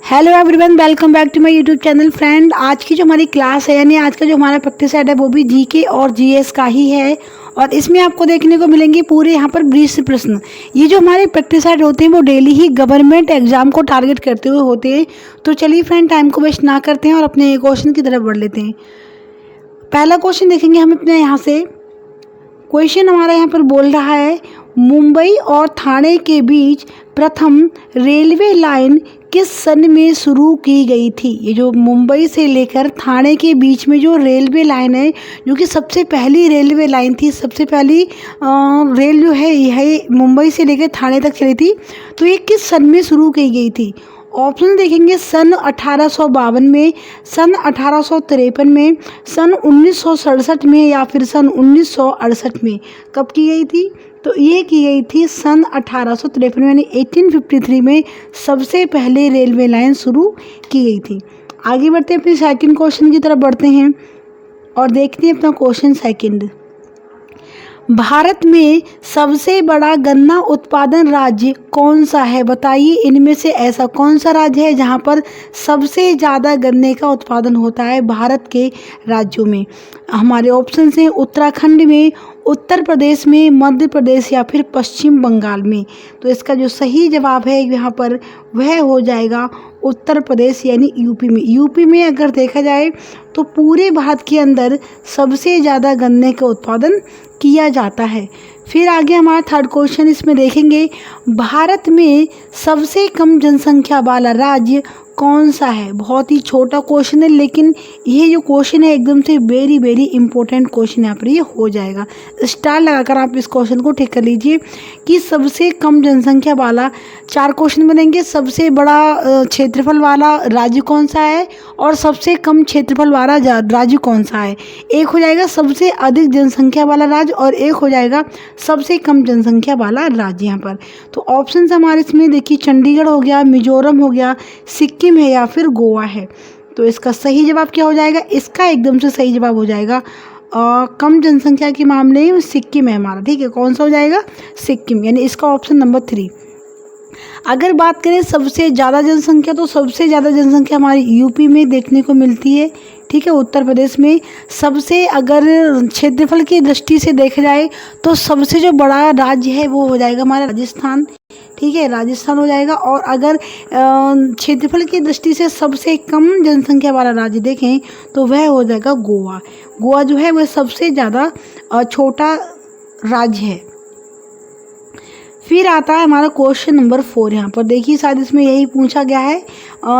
Hello everyone, welcome back to my YouTube channel. Friend, आज की जो हमारी क्लास है यानी आज का जो हमारा प्रैक्टिस सेट है वो भी जीके और जीएस का ही है। और इसमें आपको देखने को मिलेंगे पूरे यहाँ पर 20 प्रश्न। ये जो हमारे प्रैक्टिस सेट होते हैं वो डेली ही गवर्नमेंट एग्जाम को टारगेट करते हुए होते हैं। तो चलिए फ्रेंड, टाइम को वेस्ट ना करते हैं और अपने क्वेश्चन की तरफ बढ़ लेते हैं। पहला क्वेश्चन देखेंगे हम अपने यहाँ से। क्वेश्चन हमारा यहाँ पर बोल रहा है, मुंबई और ठाणे के बीच प्रथम रेलवे लाइन किस सन में शुरू की गई थी। ये जो मुंबई से लेकर ठाणे के बीच में जो रेलवे लाइन है, जो कि सबसे पहली रेलवे लाइन थी, सबसे पहली रेल जो है यह मुंबई से लेकर ठाणे तक चली थी। तो ये किस सन में शुरू की गई थी। ऑप्शन देखेंगे, सन 1852 में, सन 1853 में, सन 1967 में या फिर सन 1968 में। कब की गई थी? तो ये की गई थी सन 1853 में, यानी 1853 में सबसे पहले रेलवे लाइन शुरू की गई थी। आगे बढ़ते हैं, अपने सेकंड क्वेश्चन की तरफ बढ़ते हैं और देखते हैं अपना क्वेश्चन सेकंड। भारत में सबसे बड़ा गन्ना उत्पादन राज्य कौन सा है? बताइए, इनमें से ऐसा कौन सा राज्य है जहां पर सबसे ज़्यादा गन्ने का उत्पादन होता है भारत के राज्यों में? हमारे ऑप्शन हैं उत्तराखंड में, उत्तर प्रदेश में, मध्य प्रदेश या फिर पश्चिम बंगाल में। तो इसका जो सही जवाब है यहाँ पर वह हो जाएगा उत्तर प्रदेश यानी यूपी में। यूपी में अगर देखा जाए तो पूरे भारत के अंदर सबसे ज़्यादा गन्ने का उत्पादन किया जाता है। फिर आगे हमारा थर्ड क्वेश्चन इसमें देखेंगे, भारत में सबसे कम जनसंख्या वाला राज्य कौन सा है? बहुत ही छोटा क्वेश्चन है, लेकिन ये जो क्वेश्चन है एकदम से वेरी वेरी इंपॉर्टेंट क्वेश्चन यहाँ पर ये हो जाएगा। स्टार लगाकर आप इस क्वेश्चन को टिक कर लीजिए कि सबसे कम जनसंख्या वाला, चार क्वेश्चन बनेंगे। सबसे बड़ा क्षेत्रफल वाला राज्य कौन सा है और सबसे कम क्षेत्रफल वाला राज्य कौन सा है? एक हो जाएगा सबसे अधिक जनसंख्या वाला राज्य और एक हो जाएगा सबसे कम जनसंख्या वाला राज्य यहाँ पर। तो ऑप्शन हमारे इसमें देखिए, चंडीगढ़ हो गया, मिजोरम हो गया, सिक्किम है या फिर गोवा है। तो इसका सही जवाब क्या हो जाएगा? इसका एकदम से सही जवाब हो जाएगा कम जनसंख्या के मामले में सिक्किम है हमारा। ठीक है, कौन सा हो जाएगा? सिक्किम, यानी इसका ऑप्शन नंबर 3। अगर बात करें सबसे ज़्यादा जनसंख्या, तो सबसे ज़्यादा जनसंख्या हमारी यूपी में देखने को मिलती है। ठीक है, उत्तर प्रदेश में सबसे, अगर क्षेत्रफल की दृष्टि से देखा जाए तो सबसे जो बड़ा राज्य है वो हो जाएगा हमारा राजस्थान। ठीक है, राजस्थान हो जाएगा। और अगर क्षेत्रफल की दृष्टि से सबसे कम जनसंख्या वाला राज्य देखें तो वह हो जाएगा गोवा। गोवा जो है वह सबसे ज़्यादा छोटा राज्य है। फिर आता है हमारा क्वेश्चन नंबर 4। यहाँ पर देखिए, शायद इसमें यही पूछा गया है।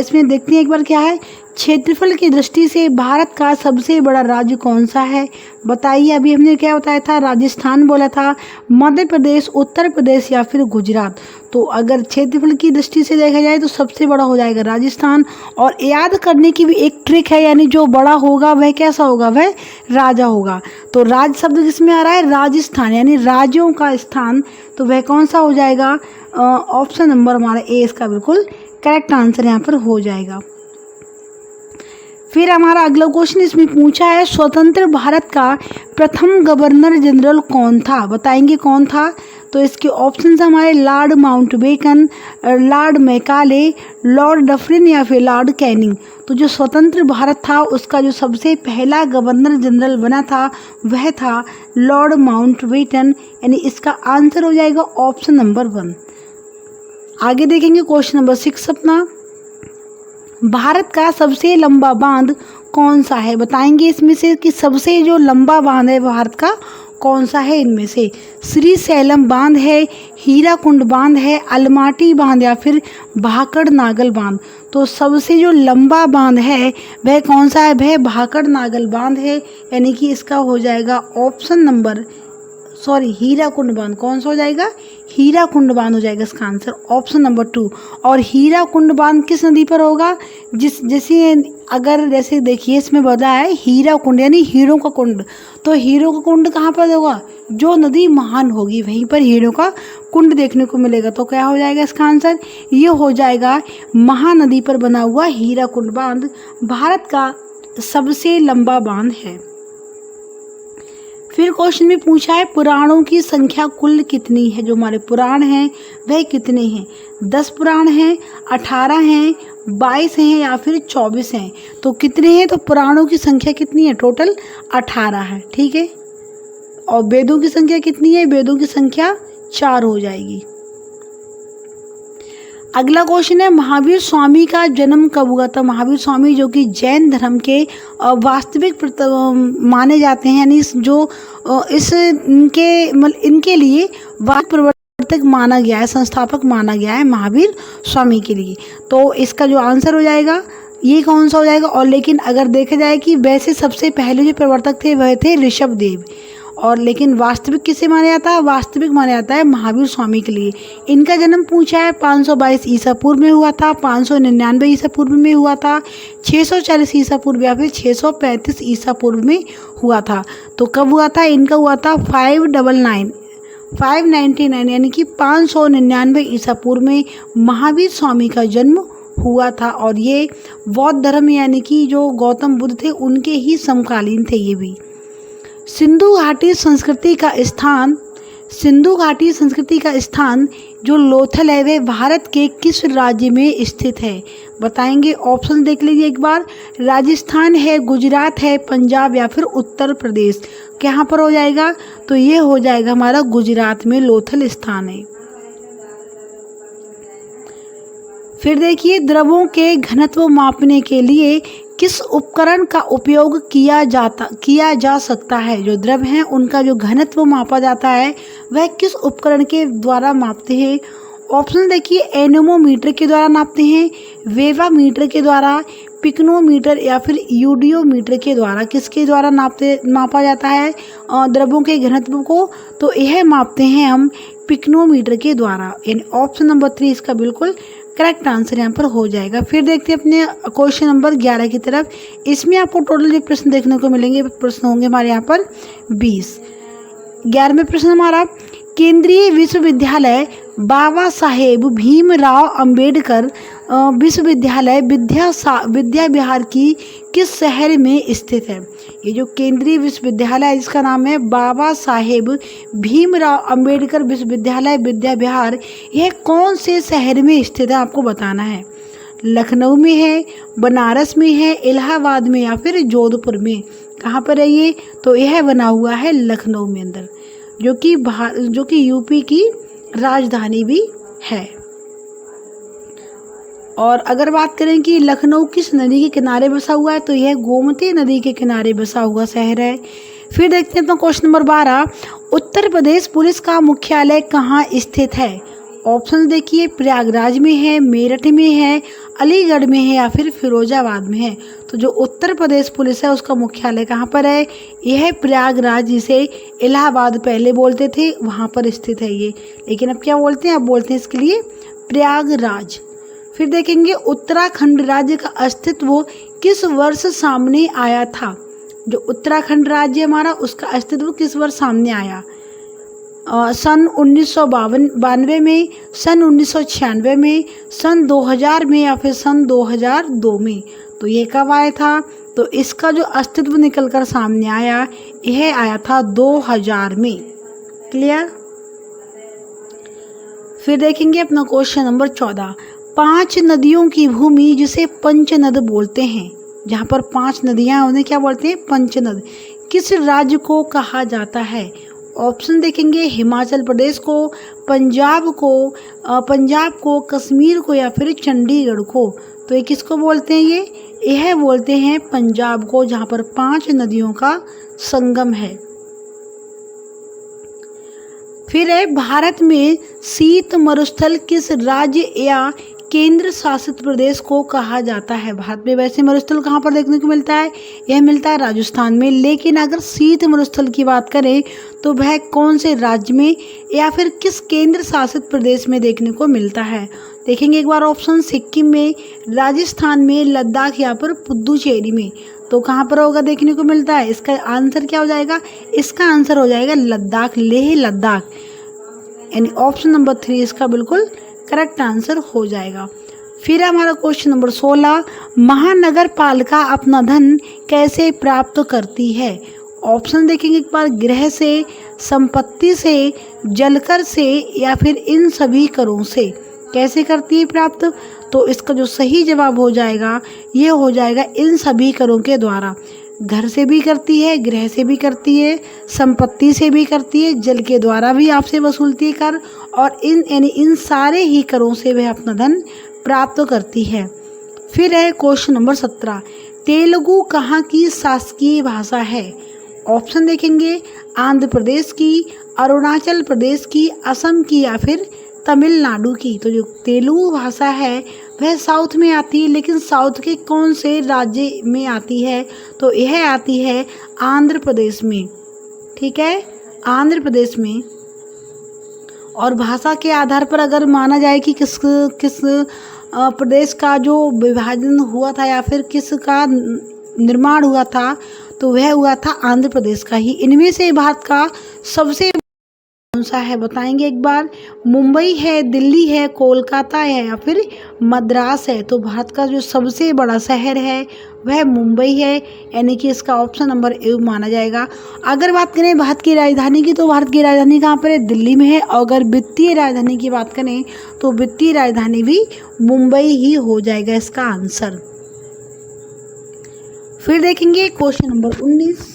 इसमें देखते हैं एक बार क्या है। क्षेत्रफल की दृष्टि से भारत का सबसे बड़ा राज्य कौन सा है? बताइए। अभी हमने क्या बताया था? राजस्थान बोला था, मध्य प्रदेश, उत्तर प्रदेश या फिर गुजरात। तो अगर क्षेत्रफल की दृष्टि से देखा जाए तो सबसे बड़ा हो जाएगा राजस्थान। और याद करने की भी एक ट्रिक है, यानी जो बड़ा होगा वह कैसा होगा? वह राजा होगा। तो राज शब्द किसमें आ रहा है? राजस्थान, यानी राज्यों का स्थान। तो वह कौन सा हो जाएगा? ऑप्शन नंबर हमारा ए इसका बिल्कुल करेक्ट आंसर यहाँ पर हो जाएगा। फिर हमारा अगला क्वेश्चन इसमें पूछा है, स्वतंत्र भारत का प्रथम गवर्नर जनरल कौन था? बताएंगे कौन था? तो इसके ऑप्शंस हमारे Lord Mountbatten, Lord Macaulay, Lord Dufferin या फिर लॉर्ड कैनिंग। तो जो स्वतंत्र भारत था उसका जो सबसे पहला गवर्नर जनरल बना था वह था लॉर्ड माउंटबेटन, यानी इसका आंसर हो जाएगा ऑप्शन नंबर 1। आगे देखेंगे क्वेश्चन नंबर 6 अपना, भारत का सबसे लंबा बांध कौन सा है? बताएंगे इसमें से कि सबसे जो लंबा बांध है भारत का कौन सा है? इनमें से श्री सैलम बांध है, हीराकुंड बांध है, अलमाटी बांध या फिर भाकड़ नागल बांध। तो सबसे जो लंबा बांध है वह कौन सा है? वह भाकड़ नागल बांध है, यानी कि इसका हो जाएगा ऑप्शन नंबर, सॉरी, हीराकुंड बांध। कौन सा हो जाएगा? हीराकुंड बांध हो जाएगा इसका आंसर, ऑप्शन नंबर 2। और हीराकुंड बांध किस नदी पर होगा? जैसे देखिए इसमें बता है हीराकुंड, यानी हीरो का कुंड। तो हीरो का कुंड कहाँ पर होगा? जो नदी महान होगी वहीं पर हीरो का कुंड देखने को मिलेगा। तो क्या हो जाएगा इसका आंसर? ये हो जाएगा महानदी पर बना हुआ हीराकुंड बांध भारत का सबसे लंबा बांध है। फिर क्वेश्चन में पूछा है, पुराणों की संख्या कुल कितनी है? जो हमारे पुराण हैं वह कितने हैं? 10 पुराण हैं, 18 हैं, 22 हैं या फिर 24 हैं? तो कितने हैं? तो पुराणों की संख्या कितनी है? टोटल 18 है, ठीक है। और वेदों की संख्या कितनी है? वेदों की संख्या 4 हो जाएगी। अगला क्वेश्चन है, महावीर स्वामी का जन्म कब हुआ था? महावीर स्वामी जो कि जैन धर्म के वास्तविक माने जाते हैं, यानी इनके लिए वाद प्रवर्तक माना गया है, संस्थापक माना गया है महावीर स्वामी के लिए। तो इसका जो आंसर हो जाएगा ये कौन सा हो जाएगा? और लेकिन अगर देखा जाए कि वैसे सबसे पहले जो प्रवर्तक थे वह थे ऋषभ देव, और लेकिन वास्तविक किसे माना जाता है? वास्तविक माना जाता है महावीर स्वामी के लिए। इनका जन्म पूछा है 522 ईसा पूर्व में हुआ था, 599 ईसा पूर्व में हुआ था, 640 ईसा पूर्व या फिर 635 ईसा पूर्व में हुआ था। तो कब हुआ था? इनका हुआ था 599 यानी कि 599 ईसा पूर्व में महावीर स्वामी का जन्म हुआ था। और ये बौद्ध धर्म यानी कि जो गौतम बुद्ध थे उनके ही समकालीन थे ये भी। सिंधु घाटी संस्कृति का स्थान जो लोथल है वह भारत के किस राज्य में स्थित है? बताएंगे, ऑप्शन देख लीजिए एक बार। राजस्थान है, गुजरात है, पंजाब या फिर उत्तर प्रदेश। कहाँ पर हो जाएगा? तो ये हो जाएगा हमारा गुजरात में लोथल स्थान है। फिर देखिए, द्रवों के घनत्व मापने के लिए किस उपकरण का उपयोग किया जा सकता है? जो द्रव हैं उनका जो घनत्व मापा जाता है वह किस उपकरण के द्वारा मापते हैं? ऑप्शन देखिए, एनेमोमीटर के द्वारा नापते हैं, वेवामीटर के द्वारा, पिक्नोमीटर या फिर यूडियोमीटर के द्वारा। किसके द्वारा मापा जाता है द्रवों के घनत्व को? तो यह मापते हैं हम पिक्नोमीटर के द्वारा। यानी ऑप्शन नंबर 3 इसका बिल्कुल करेक्ट आंसर यहाँ पर हो जाएगा। फिर देखते हैं अपने क्वेश्चन नंबर 11 की तरफ। इसमें आपको टोटल जो प्रश्न देखने को मिलेंगे, प्रश्न होंगे हमारे यहाँ पर 20। 11वें प्रश्न हमारा, केंद्रीय विश्वविद्यालय बाबा साहेब भीमराव अंबेडकर विश्वविद्यालय विद्या विहार की किस शहर में स्थित है? ये जो केंद्रीय विश्वविद्यालय है जिसका नाम है बाबा साहेब भीमराव अंबेडकर विश्वविद्यालय विद्या विहार, यह कौन से शहर में स्थित है आपको बताना है। लखनऊ में है, बनारस में है, इलाहाबाद में या फिर जोधपुर में? कहाँ पर है ये? तो यह बना हुआ है लखनऊ में अंदर, जो कि यूपी की राजधानी भी है। और अगर बात करें कि लखनऊ किस नदी के किनारे बसा हुआ है, तो यह गोमती नदी के किनारे बसा हुआ शहर है। फिर देखते हैं तो question number 12, Uttar Pradesh police का मुख्यालय कहाँ स्थित है? ऑप्शन देखिए, प्रयागराज में है, मेरठ में है, अलीगढ़ में है या फिर फिरोजाबाद में है? तो जो उत्तर प्रदेश पुलिस है उसका मुख्यालय कहाँ पर है? यह प्रयागराज, जिसे इलाहाबाद पहले बोलते थे, वहाँ पर स्थित है ये। लेकिन अब क्या बोलते हैं? अब बोलते हैं इसके लिए प्रयागराज। फिर देखेंगे, उत्तराखंड राज्य का अस्तित्व किस वर्ष सामने आया था? जो उत्तराखंड राज्य हमारा उसका अस्तित्व किस वर्ष सामने आया? सन 1992 में, सन 1996 में, सन 2000 में या फिर सन 2002 में? तो ये कब आया था? तो इसका जो अस्तित्व निकल कर सामने आया, यह आया था 2000 में। क्लियर? फिर देखेंगे अपना क्वेश्चन नंबर 14, 5 नदियों की भूमि जिसे पंचनद बोलते हैं, जहाँ पर 5 नदियाँ उन्हें क्या बोलते हैं? पंचनद। किस राज्य को कहा जाता है? ऑप्शन देखेंगे, हिमाचल प्रदेश को, पंजाब को, कश्मीर को या फिर चंडीगढ़ को? तो ये किसको बोलते हैं? यह बोलते हैं पंजाब को, जहाँ पर 5 नदियों का संगम है। फिर है, भारत में शीत मरुस्थल किस राज्य या केंद्र शासित प्रदेश को कहा जाता है? भारत में वैसे मरुस्थल कहाँ पर देखने को मिलता है? यह मिलता है राजस्थान में। लेकिन अगर शीत मरुस्थल की बात करें तो वह कौन से राज्य में या फिर किस केंद्र शासित प्रदेश में देखने को मिलता है? देखेंगे एक बार ऑप्शन, सिक्किम में, राजस्थान में, लद्दाख या फिर पुदुचेरी में? तो कहाँ पर होगा देखने को मिलता है? इसका आंसर क्या हो जाएगा? इसका आंसर हो जाएगा लद्दाख, लेह लद्दाख। यानी ऑप्शन नंबर 3 इसका बिल्कुल करेक्ट आंसर हो जाएगा। फिर हमारा क्वेश्चन नंबर 16, महानगर पालिका अपना धन कैसे प्राप्त करती है? ऑप्शन देखेंगे एक बार, गृह से, संपत्ति से, जलकर से या फिर इन सभी करों से? कैसे करती है प्राप्त? तो इसका जो सही जवाब हो जाएगा ये हो जाएगा इन सभी करों के द्वारा। घर से भी करती है, गृह से भी करती है, संपत्ति से भी करती है, जल के द्वारा भी आपसे वसूलती है कर, और इन सारे ही करों से वह अपना धन प्राप्त करती है। फिर है क्वेश्चन नंबर 17, तेलुगु कहाँ की शासकीय भाषा है? ऑप्शन देखेंगे, आंध्र प्रदेश की, अरुणाचल प्रदेश की, असम की या फिर तमिलनाडु की। तो जो तेलुगु भाषा है वह साउथ में आती है, लेकिन साउथ के कौन से राज्य में आती है? तो यह आती है आंध्र प्रदेश में। ठीक है, आंध्र प्रदेश में। और भाषा के आधार पर अगर माना जाए कि किस प्रदेश का जो विभाजन हुआ था या फिर किसका निर्माण हुआ था, तो वह हुआ था आंध्र प्रदेश का ही। इनमें से भारत का सबसे कौन सा है बताएंगे एक बार? मुंबई है, दिल्ली है, कोलकाता है या फिर मद्रास है? तो भारत का जो सबसे बड़ा शहर है वह मुंबई है, यानी कि इसका ऑप्शन नंबर ए माना जाएगा। अगर बात करें भारत की राजधानी की, तो भारत की राजधानी कहाँ पर है? दिल्ली में है। और अगर वित्तीय राजधानी की बात करें तो वित्तीय राजधानी भी मुंबई ही हो जाएगा इसका आंसर। फिर देखेंगे क्वेश्चन नंबर 19,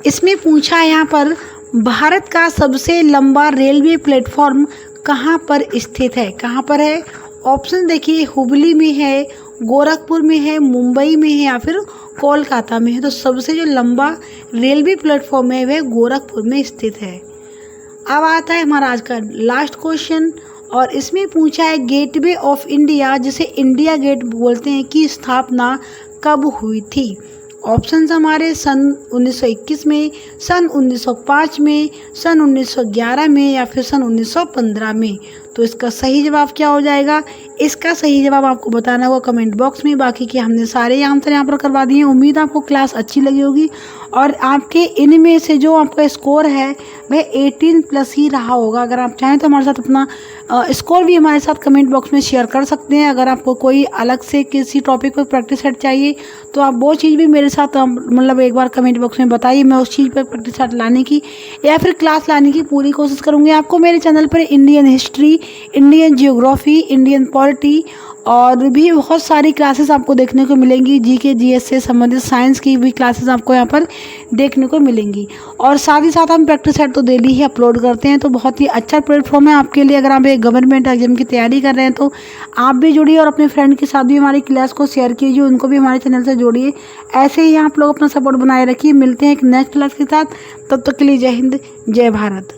इसमें पूछा है यहाँ पर, भारत का सबसे लंबा रेलवे प्लेटफॉर्म कहाँ पर स्थित है? कहाँ पर है? ऑप्शन देखिए, हुबली में है, गोरखपुर में है, मुंबई में है या फिर कोलकाता में है। तो सबसे जो लंबा रेलवे प्लेटफॉर्म है वह गोरखपुर में स्थित है। अब आता है हमारा आज का लास्ट क्वेश्चन, और इसमें पूछा है गेटवे ऑफ इंडिया, जिसे इंडिया गेट बोलते हैं, की स्थापना कब हुई थी? ऑप्शंस हमारे सन 1921 में, सन 1905 में, सन 1911 में या फिर सन 1915 में। तो इसका सही जवाब क्या हो जाएगा? इसका सही जवाब आपको बताना होगा कमेंट बॉक्स में। बाकी के हमने सारे आंसर यहाँ पर करवा दिए। उम्मीद आपको क्लास अच्छी लगी होगी और आपके इनमें से जो आपका स्कोर है वह 18+ ही रहा होगा। अगर आप चाहें तो हमारे साथ अपना स्कोर भी हमारे साथ कमेंट बॉक्स में शेयर कर सकते हैं। अगर आपको कोई अलग से किसी टॉपिक पर प्रैक्टिस सेट चाहिए तो आप वो चीज़ भी मेरे साथ मतलब एक बार कमेंट बॉक्स में बताइए। मैं उस चीज़ पर प्रैक्टिस सेट लाने की या फिर क्लास लाने की पूरी कोशिश करूँगी। आपको मेरे चैनल पर Indian history, Indian geography, Indian polity और भी बहुत सारी क्लासेस आपको देखने को मिलेंगी। जीके जीएस से संबंधित साइंस की भी क्लासेस आपको यहाँ पर देखने को मिलेंगी। और साथ ही साथ हम प्रैक्टिस सेट तो डेली ही अपलोड करते हैं, तो बहुत ही अच्छा प्लेटफॉर्म है आपके लिए। अगर आप एक गवर्नमेंट एग्जाम की तैयारी कर रहे हैं तो आप भी जुड़िए और अपने फ्रेंड के साथ भी हमारी क्लास को शेयर कीजिए, उनको भी हमारे चैनल से जोड़िए। ऐसे ही आप लोग अपना सपोर्ट बनाए रखिए। मिलते हैं एक नेक्स्ट क्लास के साथ, तब तक के लिए जय हिंद, जय भारत।